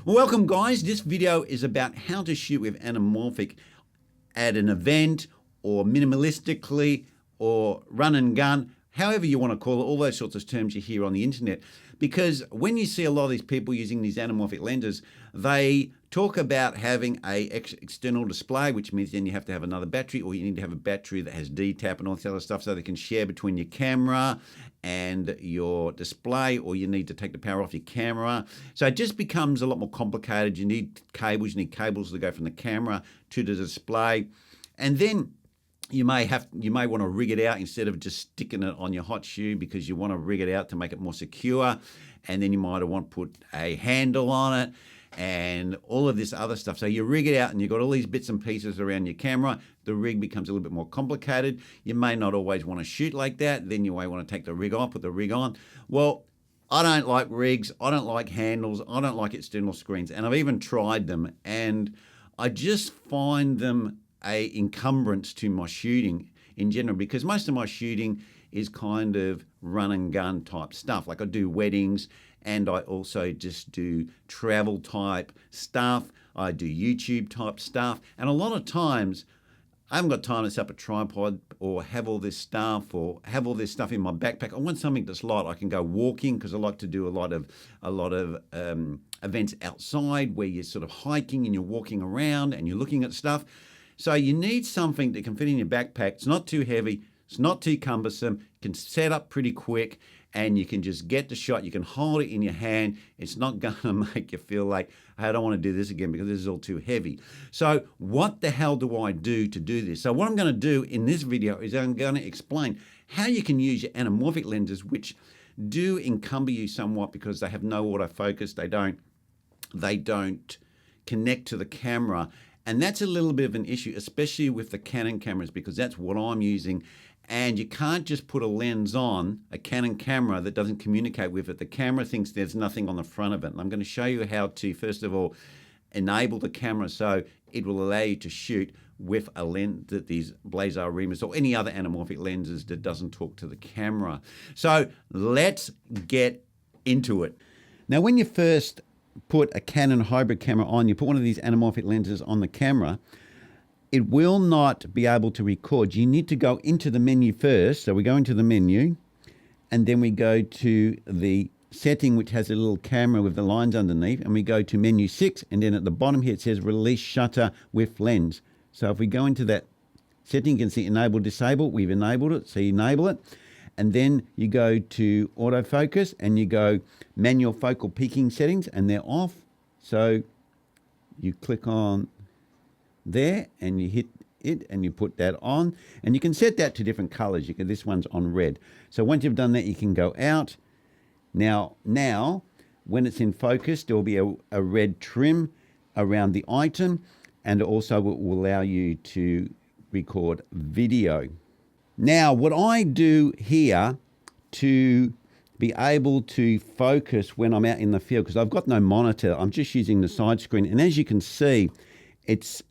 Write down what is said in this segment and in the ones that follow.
Welcome guys, this video is about how to shoot with anamorphic at an event or minimalistically or run and gun, however you want to call it, all those sorts of terms you hear on the internet. Because when you see a lot of these people using these anamorphic lenses, they talk about having a external display, which means then you have to have another battery, or you need to have a battery that has DTAP and all this other stuff so they can share between your camera and your display, or you need to take the power off your camera. So it just becomes a lot more complicated. You need cables to go from the camera to the display. And then you may want to rig it out instead of just sticking it on your hot shoe, because you want to rig it out to make it more secure. And then you might want to put a handle on it and all of this other stuff. So you rig it out and you've got all these bits and pieces around your camera. The rig becomes a little bit more complicated. You may not always want to shoot like that. Then you may want to take the rig off, put the rig on. Well, I don't like rigs. I don't like handles. I don't like external screens. And I've even tried them, and I just find them a encumbrance to my shooting in general, because most of my shooting is kind of run and gun type stuff. Like I do weddings, and I also just do travel type stuff. I do YouTube type stuff. And a lot of times I haven't got time to set up a tripod or have all this stuff in my backpack. I want something that's light. I can go walking, because I like to do a lot of events outside where you're sort of hiking and you're walking around and you're looking at stuff. So you need something that can fit in your backpack. It's not too heavy. It's not too cumbersome. You can set up pretty quick, and you can just get the shot. You can hold it in your hand. It's not going to make you feel like, hey, I don't want to do this again because this is all too heavy. So what the hell do I do to do this? So what I'm going to do in this video is I'm going to explain how you can use your anamorphic lenses, which do encumber you somewhat because they have no autofocus. They don't connect to the camera. And that's a little bit of an issue, especially with the Canon cameras, because that's what I'm using. And you can't just put a lens on a Canon camera that doesn't communicate with it. The camera thinks there's nothing on the front of it. And I'm going to show you how to, first of all, enable the camera so it will allow you to shoot with a lens that these Blazer Remus or any other anamorphic lenses that doesn't talk to the camera. So let's get into it. Now, when you first put a Canon hybrid camera on, you put one of these anamorphic lenses on the camera, it will not be able to record. You need to go into the menu first. So we go into the menu, and then we go to the setting, which has a little camera with the lines underneath, and we go to menu 6, and then at the bottom here it says release shutter with lens. So if we go into that setting, you can see enable, disable. We've enabled it, so you enable it. And then you go to autofocus and you go manual focal peaking settings, and they're off. So you click on there and you hit it and you put that on, and you can set that to different colors. This one's on red. So once you've done that, you can go out. Now when it's in focus, there will be a red trim around the item, and also it will allow you to record video. Now, what I do here to be able to focus when I'm out in the field, because I've got no monitor, I'm just using the side screen. And as you can see, it's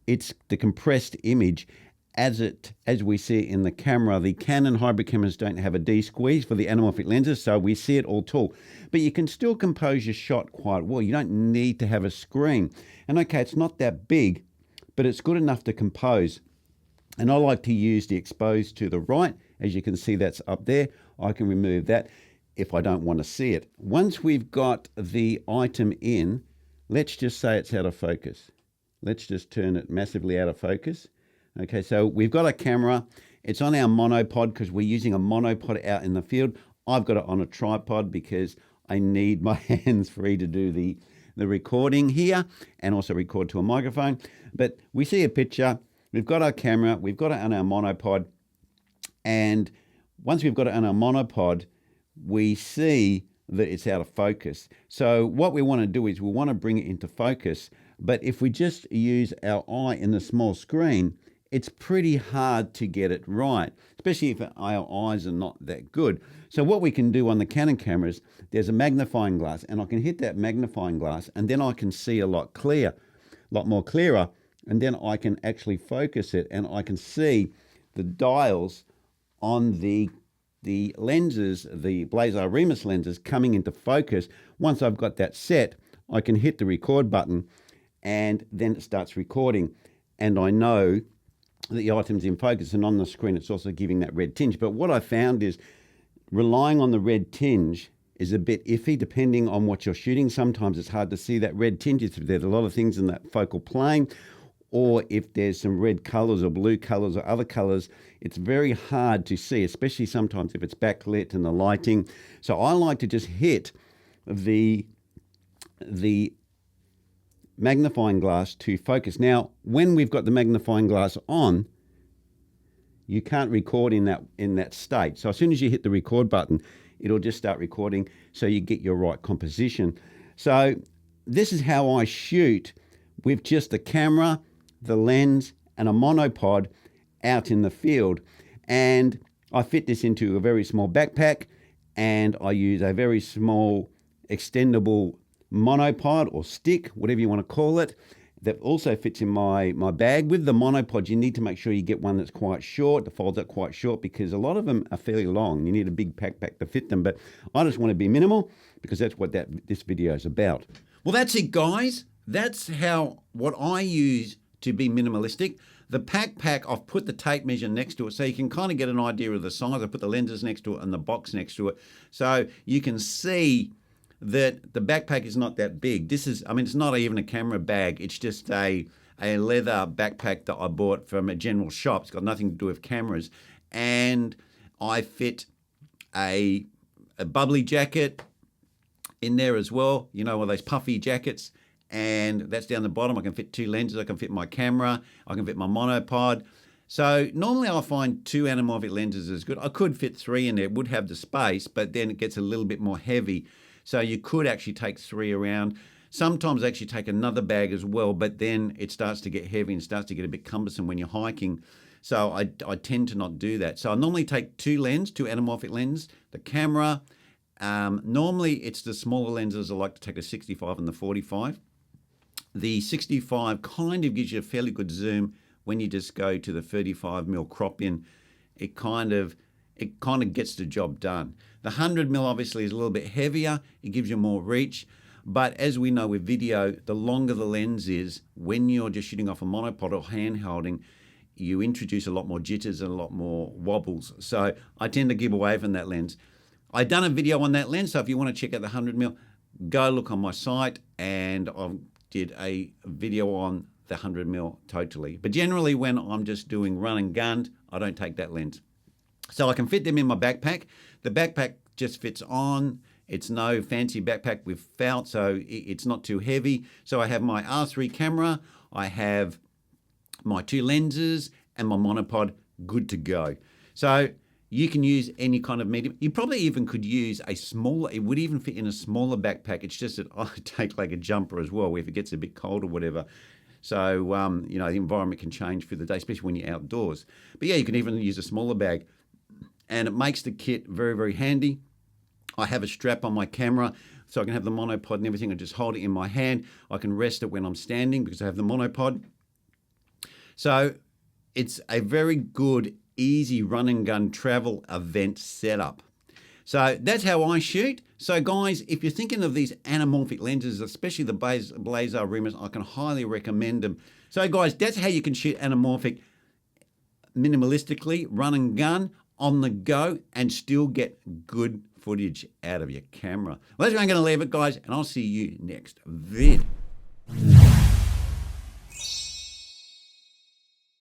the compressed image as we see it in the camera. The Canon hybrid cameras don't have a D-squeeze for the anamorphic lenses, so we see it all tall. But you can still compose your shot quite well. You don't need to have a screen. And okay, it's not that big, but it's good enough to compose. And I like to use the expose to the right. As you can see, that's up there. I can remove that if I don't want to see it. Once we've got the item in, let's just say it's out of focus. Let's just turn it massively out of focus. Okay, so we've got a camera. It's on our monopod because we're using a monopod out in the field. I've got it on a tripod because I need my hands free to do the recording here and also record to a microphone. But we see a picture. We've got our camera, we've got it on our monopod, and once we've got it on our monopod, we see that it's out of focus. So what we want to do is we want to bring it into focus, but if we just use our eye in the small screen, it's pretty hard to get it right, especially if our eyes are not that good. So what we can do on the Canon cameras, there's a magnifying glass, and I can hit that magnifying glass, and then I can see a lot more clearer. And then I can actually focus it, and I can see the dials on the lenses, the Blazer Remus lenses, coming into focus. Once I've got that set, I can hit the record button and then it starts recording. And I know that the item's in focus, and on the screen it's also giving that red tinge. But what I found is relying on the red tinge is a bit iffy depending on what you're shooting. Sometimes it's hard to see that red tinge if there's a lot of things in that focal plane, or if there's some red colours or blue colours or other colours. It's very hard to see, especially sometimes if it's backlit and the lighting. So I like to just hit the magnifying glass to focus. Now, when we've got the magnifying glass on, you can't record in that state. So as soon as you hit the record button, it'll just start recording so you get your right composition. So this is how I shoot with just the camera, the lens, and a monopod out in the field. And I fit this into a very small backpack, and I use a very small extendable monopod or stick, whatever you want to call it, that also fits in my bag. With the monopod, you need to make sure you get one that's quite short, that folds out quite short, because a lot of them are fairly long. You need a big backpack to fit them, but I just want to be minimal because that's what this video is about. Well, that's it, guys. That's what I use to be minimalistic. The backpack, I've put the tape measure next to it so you can kind of get an idea of the size. I put the lenses next to it and the box next to it so you can see that the backpack is not that big. It's not even a camera bag. It's just a leather backpack that I bought from a general shop. It's got nothing to do with cameras. And I fit a bubbly jacket in there as well. You know, one of those puffy jackets. And that's down the bottom. I can fit 2 lenses. I can fit my camera. I can fit my monopod. So normally I find 2 anamorphic lenses is good. I could fit 3 in there. It would have the space, but then it gets a little bit more heavy. So you could actually take 3 around. Sometimes actually take another bag as well, but then it starts to get heavy and starts to get a bit cumbersome when you're hiking. So I tend to not do that. So I normally take 2 anamorphic lenses, the camera. Normally it's the smaller lenses. I like to take a 65 and the 45. The 65 kind of gives you a fairly good zoom. When you just go to the 35mm crop in, it kind of gets the job done. The 100mm obviously is a little bit heavier. It gives you more reach. But as we know with video, the longer the lens is, when you're just shooting off a monopod or hand holding, you introduce a lot more jitters and a lot more wobbles. So I tend to give away from that lens. I've done a video on that lens, so if you want to check out the 100mm, go look on my site, and I did a video on the 100mm totally. But generally when I'm just doing run and gun, I don't take that lens. So I can fit them in my backpack. The backpack just fits on. It's no fancy backpack with felt, so it's not too heavy. So I have my R3 camera, I have my 2 lenses, and my monopod good to go. So you can use any kind of medium. You probably even could use a smaller, it would even fit in a smaller backpack. It's just that I take like a jumper as well, if it gets a bit cold or whatever. So, the environment can change for the day, especially when you're outdoors. But yeah, you can even use a smaller bag. And it makes the kit very, very handy. I have a strap on my camera so I can have the monopod and everything. I just hold it in my hand. I can rest it when I'm standing because I have the monopod. So it's a very good, easy run and gun travel event setup. So that's how I shoot. So guys, if you're thinking of these anamorphic lenses, especially the Blazer Remus, I can highly recommend them. So guys, that's how you can shoot anamorphic minimalistically, run and gun, on the go, and still get good footage out of your camera. Well, that's where I'm going to leave it, guys, and I'll see you next vid.